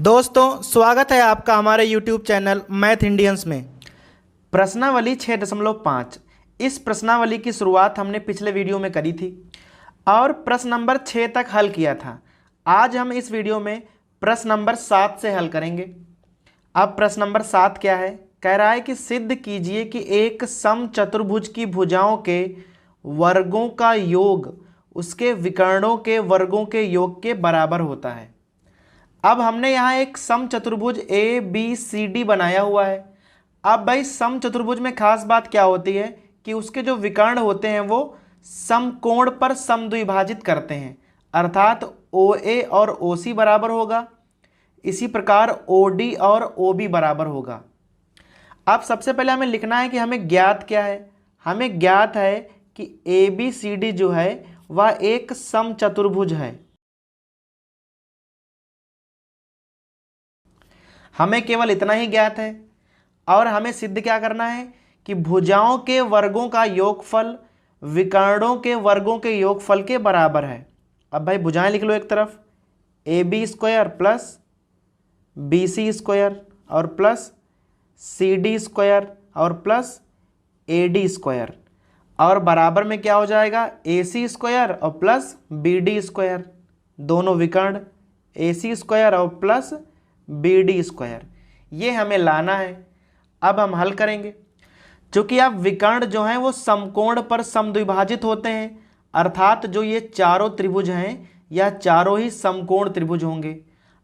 दोस्तों स्वागत है आपका हमारे YouTube चैनल मैथ इंडियंस में। प्रश्नावली 6.5 इस प्रश्नावली की शुरुआत हमने पिछले वीडियो में करी थी और प्रश्न नंबर 6 तक हल किया था। आज हम इस वीडियो में प्रश्न नंबर 7 से हल करेंगे। अब प्रश्न नंबर 7 क्या है? कह रहा है कि सिद्ध कीजिए कि एक समचतुर्भुज की भुजाओं के वर्गों का योग उसके विकर्णों के वर्गों के योग के बराबर होता है। अब हमने यहाँ एक समचतुर्भुज ए बी सी डी बनाया हुआ है। अब भाई समचतुर्भुज में खास बात क्या होती है कि उसके जो विकर्ण होते हैं वो समकोण पर समद्विभाजित करते हैं, अर्थात ओ ए और ओ सी बराबर होगा, इसी प्रकार ओ डी और ओ बी बराबर होगा। अब सबसे पहले हमें लिखना है कि हमें ज्ञात क्या है। हमें ज्ञात है कि ए बी सी डी जो है वह एक समचतुर्भुज है। हमें केवल इतना ही ज्ञात है और हमें सिद्ध क्या करना है कि भुजाओं के वर्गों का योगफल विकर्णों के वर्गों के योगफल के बराबर है। अब भाई भुजाएं लिख लो, एक तरफ A B square plus B C square और प्लस सी डी स्क्वायर और प्लस ए डी स्क्वायर, और बराबर में क्या हो जाएगा ए सी स्क्वायर और प्लस बी डी स्क्वायर, दोनों विकर्ण ए सी स्क्वायर और प्लस बी डी स्क्वायर, ये हमें लाना है। अब हम हल करेंगे। चूंकि अब विकर्ण जो हैं वो समकोण पर समद्विभाजित होते हैं, अर्थात जो ये चारों त्रिभुज हैं या चारों ही समकोण त्रिभुज होंगे।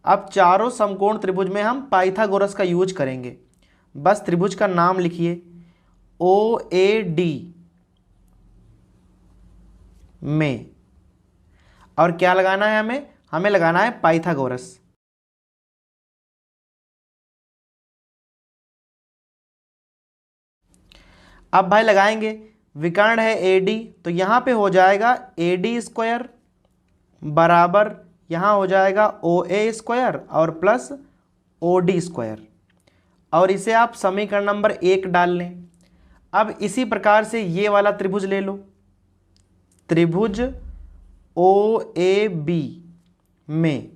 अब चारों समकोण त्रिभुज में हम पाइथागोरस का यूज करेंगे। बस त्रिभुज का नाम लिखिए ओ ए डी में, और क्या लगाना है हमें लगाना है पाइथागोरस। अब भाई लगाएंगे, विकर्ण है ए डी तो यहाँ पे हो जाएगा ए डी स्क्वायर बराबर यहाँ हो जाएगा ओ ए स्क्वायर और प्लस ओ डी स्क्वायर, और इसे आप समीकरण नंबर 1 डाल लें। अब इसी प्रकार से ये वाला त्रिभुज ले लो, त्रिभुज ओ ए बी में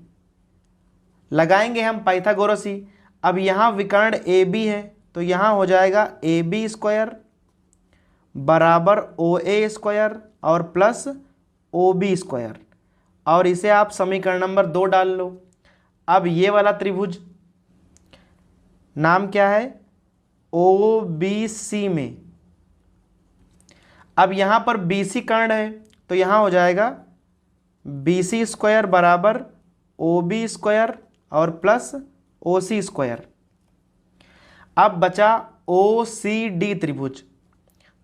लगाएंगे हम पाइथागोरस ही। अब यहाँ विकर्ण ए बी है तो यहाँ हो जाएगा ए बी स्क्वायर बराबर ओ ए स्क्वायर और प्लस ओ बी स्क्वायर, और इसे आप समीकरण नंबर 2 डाल लो। अब ये वाला त्रिभुज नाम क्या है ओ बी सी में, अब यहाँ पर बी सी कर्ण है तो यहाँ हो जाएगा बी सी स्क्वायर बराबर ओ बी स्क्वायर और प्लस ओ सी स्क्वायर। अब बचा ओ सी डी त्रिभुज,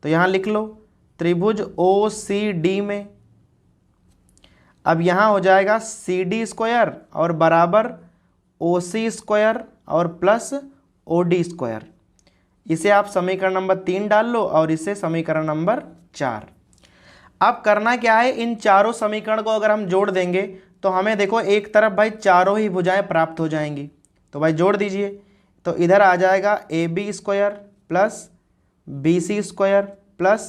तो यहाँ लिख लो त्रिभुज ओ सी डी में। अब यहाँ हो जाएगा सी डी स्क्वायर और बराबर ओ सी स्क्वायर और प्लस ओ डी स्क्वायर, इसे आप समीकरण नंबर 3 डाल लो और इसे समीकरण नंबर 4। अब करना क्या है, इन चारों समीकरण को अगर हम जोड़ देंगे तो हमें देखो एक तरफ भाई चारों ही भुजाएं प्राप्त हो जाएंगी। तो भाई जोड़ दीजिए, तो इधर आ जाएगा A B square plus B C square plus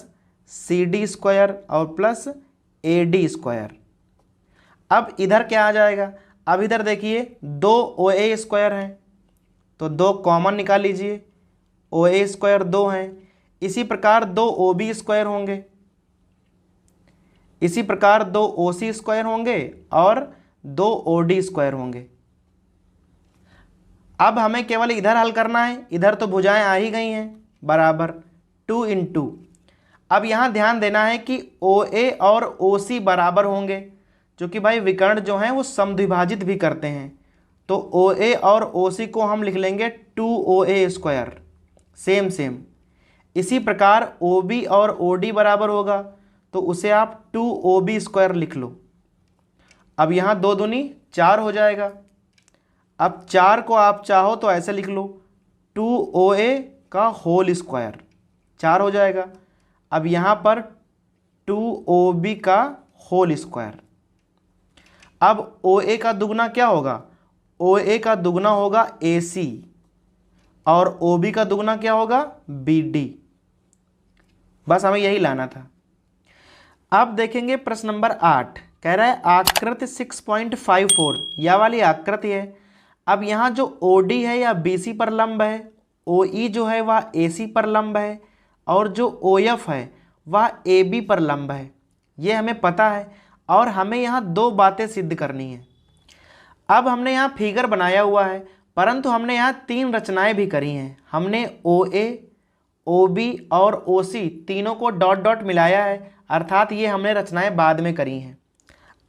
C D square और प्लस ए डी स्क्वायर। अब इधर क्या आ जाएगा, अब इधर देखिए 2 ओ ए स्क्वायर हैं तो 2 कॉमन निकाल लीजिए, ओ ए स्क्वायर 2 हैं, इसी प्रकार 2 ओ बी स्क्वायर होंगे, इसी प्रकार 2 ओ सी स्क्वायर होंगे और 2 ओ डी स्क्वायर होंगे। अब हमें केवल इधर हल करना है, इधर तो भुजाएं आ ही गई हैं बराबर 2 इन 2। अब यहाँ ध्यान देना है कि ओ ए और ओ सी बराबर होंगे, जो कि भाई विकर्ण जो हैं वो समद्विभाजित भी करते हैं, तो ओ ए और ओ सी को हम लिख लेंगे 2 ओ ए स्क्वायर, सेम। इसी प्रकार ओ बी और ओ डी बराबर होगा तो उसे आप 2 ओ बी स्क्वायर लिख लो। अब यहाँ 2 दूनी 4 हो जाएगा। अब 4 को आप चाहो तो ऐसे लिख लो 2 ओ ए का होल स्क्वायर, 4 हो जाएगा। अब यहाँ पर 2 ओ बी का होल स्क्वायर। अब ओ ए का दुगना क्या होगा, ओ ए का दुगना होगा ए सी और ओ बी का दुगना क्या होगा बी डी। बस हमें यही लाना था। अब देखेंगे प्रश्न नंबर 8, कह रहा है आकृति 6.54, यह वाली आकृति है। अब यहाँ जो OD है या BC पर लंब है, OE जो है वह AC पर लंब है, और जो OF है वह AB पर लंब है। ये हमें पता है और हमें यहाँ दो बातें सिद्ध करनी है। अब हमने यहाँ फिगर बनाया हुआ है, परंतु हमने यहाँ तीन रचनाएं भी करी हैं। हमने OA, OB और OC तीनों को डॉट डॉट मिलाया है, अर्थात ये हमने रचनाएं बाद में करी हैं।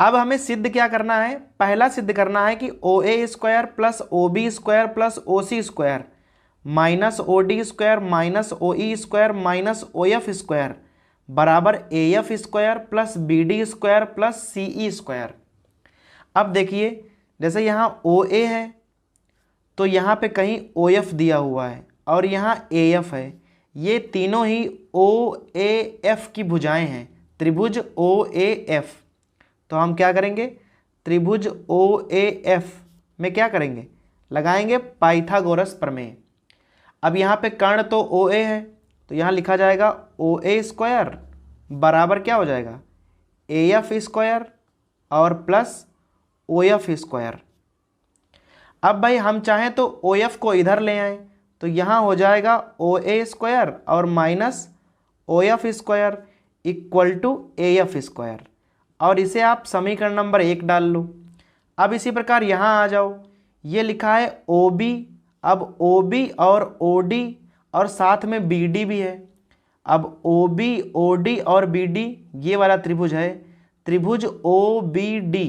अब हमें सिद्ध क्या करना है? पहला सिद्ध करना है कि OA square plus OB square plus OC square minus OD square minus OE square minus OF square बराबर AF square plus BD square plus CE square. अब देखिए, जैसे यहाँ OA है तो यहाँ पे कहीं OF दिया हुआ है और यहाँ AF है। ये तीनों ही OAF की भुजाएं हैं, त्रिभुज OAF। तो हम क्या करेंगे? त्रिभुज OAF में क्या करेंगे? लगाएंगे पाइथागोरस प्रमेय। अब यहाँ पे कर्ण तो OA है, तो यहाँ लिखा जाएगा OA स्क्वायर बराबर क्या हो जाएगा? AF स्क्वायर और प्लस OF स्क्वायर। अब भाई हम चाहें तो OF को इधर ले आएं, तो यहाँ हो जाएगा OA स्क्वायर और minus OF square equal to AF square, और इसे आप समीकरण नंबर 1 डाल लो। अब इसी प्रकार यहाँ आ जाओ, ये लिखा है OB, अब OB और OD और साथ में BD भी है। अब OB, OD और BD ये वाला त्रिभुज है, त्रिभुज OBD।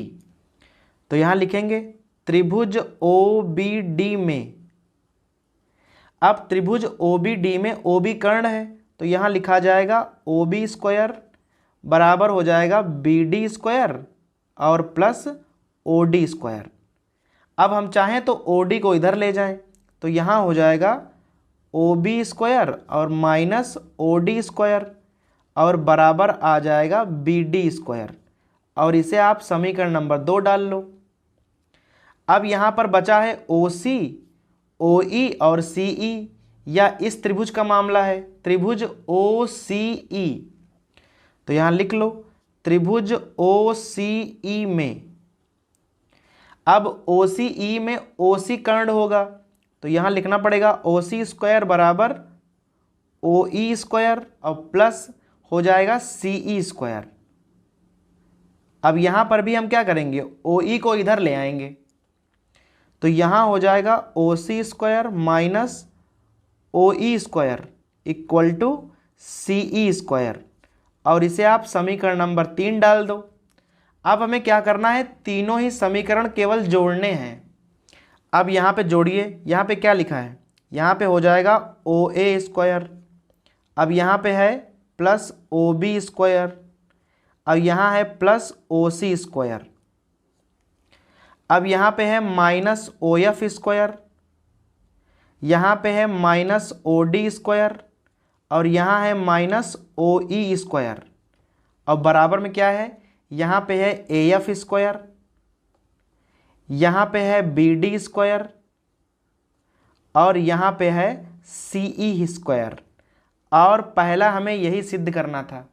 तो यहाँ लिखेंगे त्रिभुज OBD में, अब त्रिभुज OBD में OB कर्ण है, तो यहाँ लिखा जाएगा OB स्क्वायर बराबर हो जाएगा BD स्क्वायर और प्लस OD स्क्वायर। अब हम चाहें तो OD को इधर ले जाएं, तो यहाँ हो जाएगा OB स्क्वायर और माइनस OD स्क्वायर और बराबर आ जाएगा BD स्क्वायर, और इसे आप समीकरण नंबर 2 डाल लो। अब यहाँ पर बचा है OC, OE और CE, या इस त्रिभुज का मामला है, त्रिभुज OCE। तो यहाँ लिख लो त्रिभुज OCE में, अब OCE में OC कर्ण होगा, तो यहाँ लिखना पड़ेगा OC स्क्वायर बराबर OE स्क्वायर और प्लस हो जाएगा CE स्क्वायर। अब यहाँ पर भी हम क्या करेंगे? OE को इधर ले आएंगे, तो यहाँ हो जाएगा OC square minus OE square equal to CE square, और इसे आप समीकरण नंबर 3 डाल दो। अब हमें क्या करना है? तीनों ही समीकरण केवल जोड़ने हैं। अब यहाँ पे जोड़िए, यहाँ पे क्या लिखा है? यहाँ पे हो जाएगा OA स्क्वायर, अब यहाँ पे है प्लस OB स्क्वायर, अब यहाँ है प्लस OC स्क्वायर, अब यहाँ पे है माइनस OF स्क्वायर, यहाँ पे है माइनस OD स्क्वायर, और यहाँ है माइनस OE स्क्वायर, और बराबर में क्या है? यहाँ पे है AF स्क्वायर, यहाँ पे है BD स्क्वायर, और यहाँ पे है CE स्क्वायर। और पहला हमें यही सिद्ध करना था।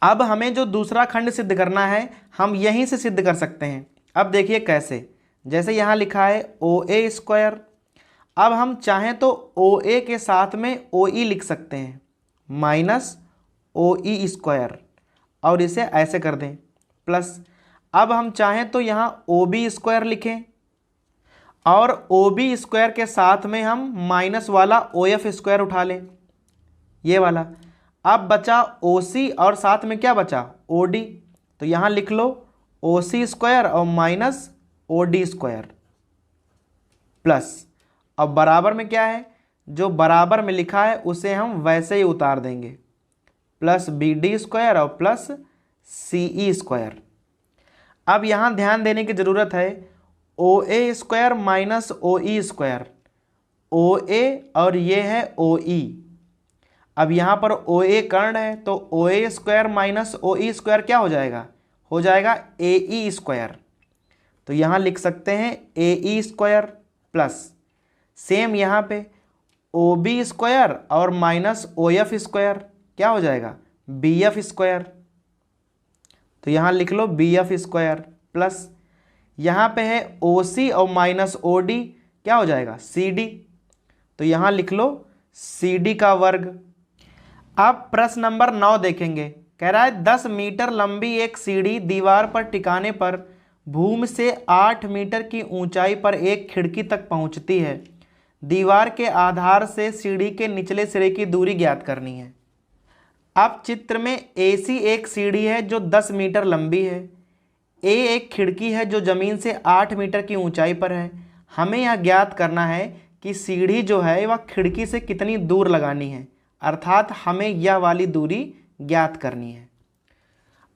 अब हमें जो दूसरा खंड सिद्ध करना है, हम यहीं से सिद्ध कर सकते हैं। अब देखिए कैसे, जैसे यहाँ लिखा है OA स्क्वायर, अब हम चाहें तो OA के साथ में OE लिख सकते हैं माइनस OE स्क्वायर, और इसे ऐसे कर दें प्लस। अब हम चाहें तो यहाँ OB स्क्वायर लिखें और OB स्क्वायर के साथ में हम माइनस वाला OF स्क्वायर उठा लें, ये वाला। अब बचा OC और साथ में क्या बचा? OD, तो यहाँ लिख लो OC स्क्वायर और माइनस OD स्क्वायर प्लस, अब बराबर में क्या है? जो बराबर में लिखा है उसे हम वैसे ही उतार देंगे, प्लस BD स्क्वायर और प्लस CE स्क्वायर। अब यहाँ ध्यान देने की ज़रूरत है, OA square minus OE square, OA और ये है OE। अब यहाँ पर OA कर्ण है, तो OA square minus OE square क्या हो जाएगा? हो जाएगा AE स्क्वायर। तो यहाँ लिख सकते हैं AE स्क्वायर प्लस, सेम यहाँ पे OB स्क्वायर और माइनस OF स्क्वायर क्या हो जाएगा? BF square. तो यहाँ लिख लो BF स्क्वायर प्लस, यहाँ पे है OC और माइनस OD, क्या हो जाएगा CD। तो यहाँ लिख लो CD का वर्ग। अब प्रश्न नंबर 9 देखेंगे। कह रहा है 10 मीटर लंबी एक सीढ़ी दीवार पर टिकाने पर भूमि से 8 मीटर की ऊंचाई पर एक खिड़की तक पहुंचती है। दीवार के आधार से सीढ़ी के निचले सिरे की दूरी ज्ञात करनी है। अब चित्र में AC एक सीढ़ी है जो 10 मीटर लंबी है। A एक खिड़की है जो जमीन से 8 मीटर की ऊंचाई पर है। हमें यह ज्ञात करना है कि सीढ़ी जो है वह खिड़की से कितनी दूर लगानी है, अर्थात हमें यह वाली दूरी ज्ञात करनी है।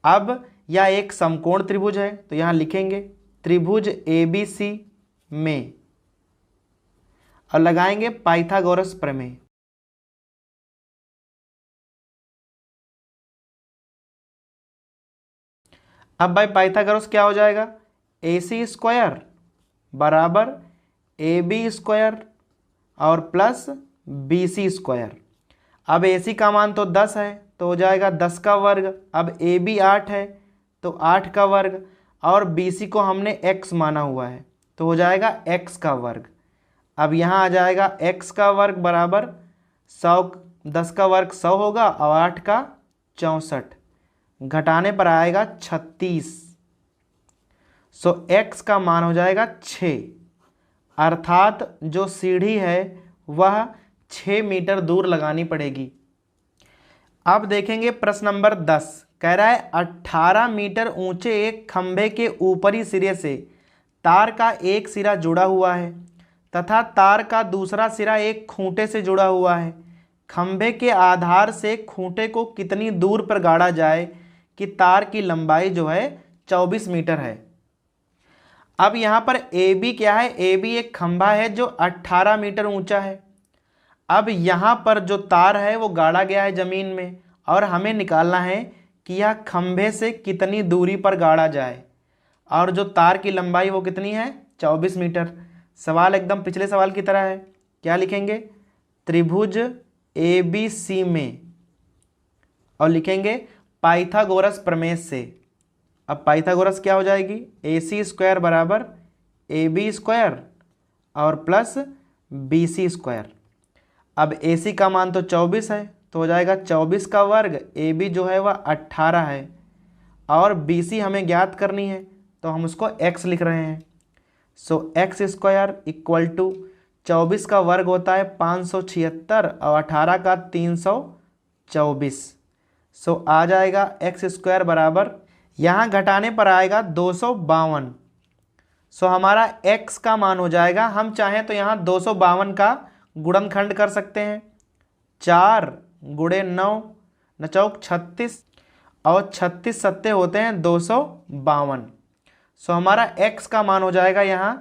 अब यह एक समकोण त्रिभुज है, तो यहाँ लिखेंगे त्रिभुज ABC में और लगाएंगे पाइथागोरस प्रमेय। अब भाई पाइथागोरस क्या हो जाएगा, AC स्क्वायर बराबर AB स्क्वायर और प्लस BC स्क्वायर। अब AC का मान तो 10 है तो हो जाएगा 10 का वर्ग। अब AB 8 है तो 8 का वर्ग, और BC को हमने x माना हुआ है तो हो जाएगा x का वर्ग। अब यहाँ आ जाएगा x का वर्ग बराबर 100, 10 का वर्ग 100 होगा और 8 का 64, घटाने पर आएगा 36। सो x का मान हो जाएगा 6, अर्थात जो सीढ़ी है वह 6 मीटर दूर लगानी पड़ेगी। अब देखेंगे प्रश्न नंबर 10। कह रहा है 18 मीटर ऊंचे एक खंभे के ऊपरी सिरे से तार का एक सिरा जुड़ा हुआ है तथा तार का दूसरा सिरा एक खूंटे से जुड़ा हुआ है। खंभे के आधार से खूंटे को कितनी दूर पर गाड़ा जाए कि तार की लंबाई जो है 24 मीटर है। अब यहाँ पर AB क्या है, AB एक खंभा है जो 18 मीटर ऊंचा है। अब यहाँ पर जो तार है वो गाड़ा गया है जमीन में, और हमें निकालना है कि यह खंभे से कितनी दूरी पर गाड़ा जाए, और जो तार की लंबाई वो कितनी है 24 मीटर। सवाल एकदम पिछले सवाल की तरह है। क्या लिखेंगे, त्रिभुज ABC में, और लिखेंगे पाइथागोरस प्रमेय से। अब पाइथागोरस क्या हो जाएगी, AC स्क्वायर बराबर AB स्क्वायर और प्लस BC स्क्वायर। अब AC का मान तो 24 है तो हो जाएगा 24 का वर्ग, AB जो है वह 18 है और BC हमें ज्ञात करनी है तो हम उसको x लिख रहे हैं। सो x स्क्वायर इक्वल टू 24 का वर्ग होता है 576 और 18 का 324। सो आ जाएगा x स्क्वायर बराबर, यहाँ घटाने पर आएगा 252। सो हमारा x का मान हो जाएगा, हम चाहें तो यहाँ 252 का गुणनखंड कर सकते हैं। 4 गुणे 9 9 चौक 36 और 36 सत्ते होते हैं 252। सो हमारा x का मान हो जाएगा यहाँ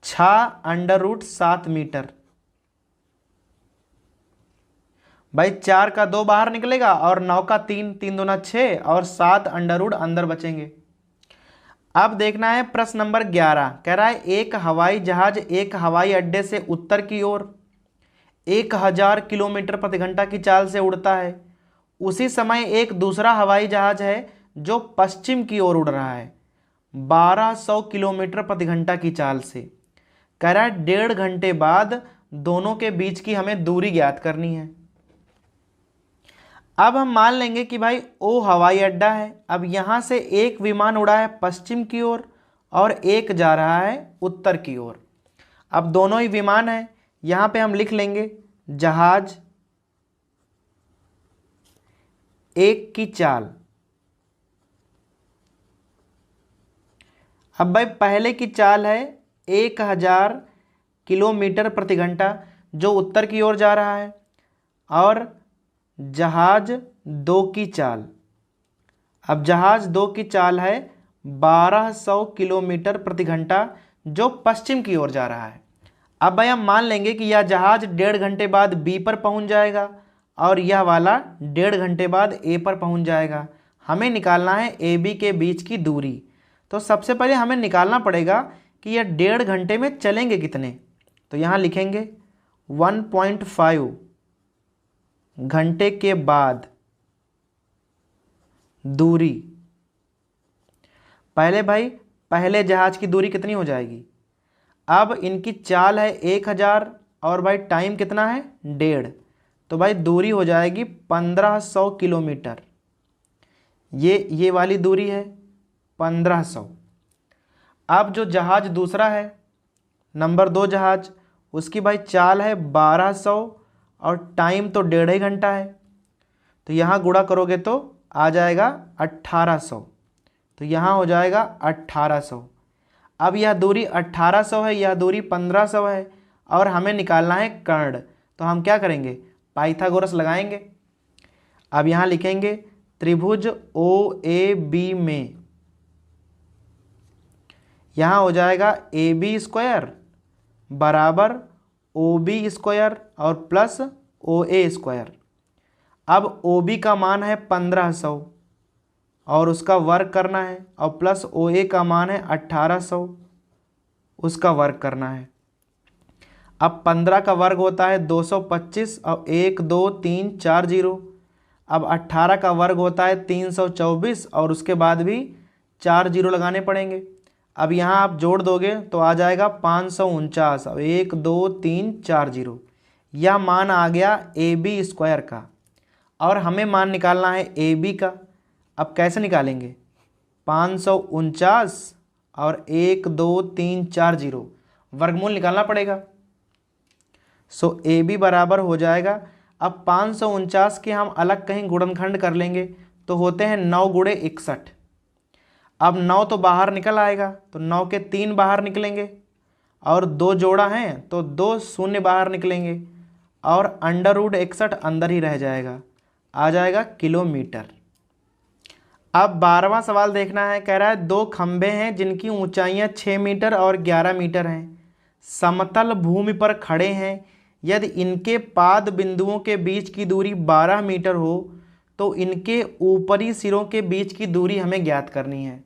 6√7 मीटर। भाई 4 का 2 बाहर निकलेगा और 9 का 3, 3 दूना 6 और 7 अंडर अंदर बचेंगे। अब देखना है प्रश्न नंबर 11। कह रहा है एक हवाई जहाज एक हवाई अड्डे से उत्तर की ओर 1000 किलोमीटर प्रति घंटा की चाल से उड़ता है। उसी समय एक दूसरा हवाई जहाज है जो पश्चिम की ओर उड़ रहा है 1200 किलोमीटर प्रति घंटा की चाल से। कह रहा है 1.5 घंटे बाद दोनों के बीच की हमें दूरी ज्ञात करनी है। अब हम मान लेंगे कि भाई ओ हवाई अड्डा है। अब यहाँ से एक विमान उड़ा है पश्चिम की ओर और एक जा रहा है उत्तर की ओर। अब दोनों ही विमान हैं, यहाँ पे हम लिख लेंगे जहाज एक की चाल। अब भाई पहले की चाल है 1000 किलोमीटर प्रति घंटा जो उत्तर की ओर जा रहा है, और जहाज 2 की चाल, अब जहाज 2 की चाल है 1200 किलोमीटर प्रति घंटा जो पश्चिम की ओर जा रहा है। अब भाई हम मान लेंगे कि यह जहाज 1.5 घंटे बाद बी पर पहुंच जाएगा और यह वाला 1.5 घंटे बाद ए पर पहुंच जाएगा। हमें निकालना है ए बी के बीच की दूरी। तो सबसे पहले हमें निकालना पड़ेगा कि यह 1.5 घंटे में चलेंगे कितने। तो यहाँ लिखेंगे 1.5 घंटे के बाद दूरी। पहले भाई पहले जहाज की दूरी कितनी हो जाएगी। अब इनकी चाल है 1000 और भाई टाइम कितना है 1.5, तो भाई दूरी हो जाएगी 1500 किलोमीटर। ये वाली दूरी है 1500। अब जो जहाज दूसरा है नंबर 2 जहाज, उसकी भाई चाल है 1200 और टाइम तो 1.5 घंटा है, तो यहाँ गुणा करोगे तो आ जाएगा 1800, तो यहाँ हो जाएगा 1800। अब यह दूरी 1800 है, यह दूरी 1500 है और हमें निकालना है कर्ण, तो हम क्या करेंगे पाइथागोरस लगाएंगे। अब यहाँ लिखेंगे त्रिभुज ओ ए बी में, यहाँ हो जाएगा ए बी स्क्वायर बराबर ओ बी स्क्वायर और प्लस ओ ए स्क्वायर। अब ओ बी का मान है 1500 और उसका वर्ग करना है, और प्लस ओ ए का मान है 1800, उसका वर्ग करना है। अब 15 का वर्ग होता है 225 और 1 2 3 4 0। अब 18 का वर्ग होता है 324 और उसके बाद भी 4 0 लगाने पड़ेंगे। अब यहाँ आप जोड़ दोगे तो आ जाएगा 549 और 1 2 3 4 0। यह मान आ गया ए बी स्क्वायर का, और हमें मान निकालना है ए बी का। अब कैसे निकालेंगे 549 और 1 2 3 4 0, वर्गमूल निकालना पड़ेगा। सो ए बी बराबर हो जाएगा, अब 549 के हम अलग कहीं गुणनखंड कर लेंगे तो होते हैं 9 गुणे 61। अब 9 तो बाहर निकल आएगा, तो 9 के 3 बाहर निकलेंगे और 2 जोड़ा हैं तो 2 शून्य बाहर निकलेंगे और अंडर रूट 61 अंदर ही रह जाएगा, आ जाएगा किलोमीटर। अब 12वां सवाल देखना है। कह रहा है 2 खंभे हैं जिनकी ऊंचाइयां 6 मीटर और 11 मीटर हैं, समतल भूमि पर खड़े हैं। यदि इनके पाद बिंदुओं के बीच की दूरी 12 मीटर हो तो इनके ऊपरी सिरों के बीच की दूरी हमें ज्ञात करनी है।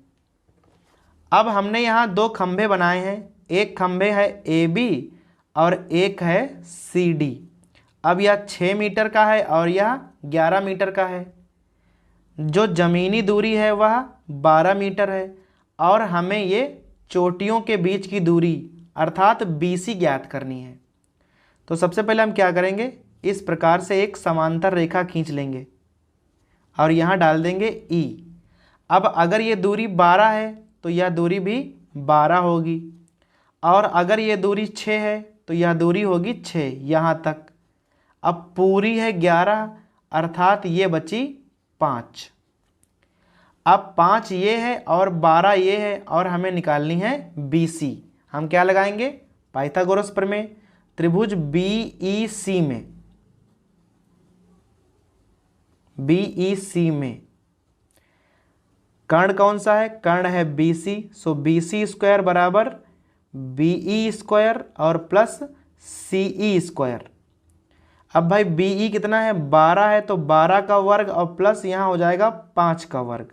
अब हमने यहाँ 2 खंभे बनाए हैं, एक खंभे है ए बी और एक है सी डी। अब यह 6 मीटर का है और यह 11 मीटर का है। जो ज़मीनी दूरी है वह 12 मीटर है और हमें ये चोटियों के बीच की दूरी अर्थात BC ज्ञात करनी है। तो सबसे पहले हम क्या करेंगे, इस प्रकार से एक समांतर रेखा खींच लेंगे और यहाँ डाल देंगे E। अब अगर ये दूरी 12 है तो यह दूरी भी 12 होगी, और अगर ये दूरी 6 है तो यह दूरी होगी 6 यहाँ तक। अब पूरी है 11 अर्थात ये बची 5। अब 5 ये है और 12 ये है और हमें निकालनी है BC। हम क्या लगाएंगे पाइथागोरस प्रमेय, त्रिभुज BEC में, BEC में कर्ण कौन सा है, कर्ण है BC। सो BC स्क्वायर बराबर BE स्क्वायर और प्लस CE स्क्वायर। अब भाई BE कितना है 12 है, तो 12 का वर्ग और प्लस यहाँ हो जाएगा 5 का वर्ग।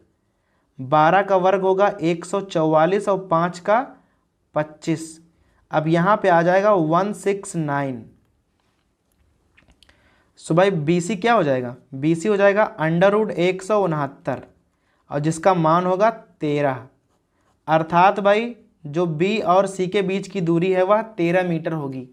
12 का वर्ग होगा 144 और 5 का 25। अब यहाँ पे आ जाएगा 169। सो भाई BC क्या हो जाएगा, BC हो जाएगा अंडर रूट 169 और जिसका मान होगा 13। अर्थात भाई जो B और C के बीच की दूरी है वह 13 मीटर होगी।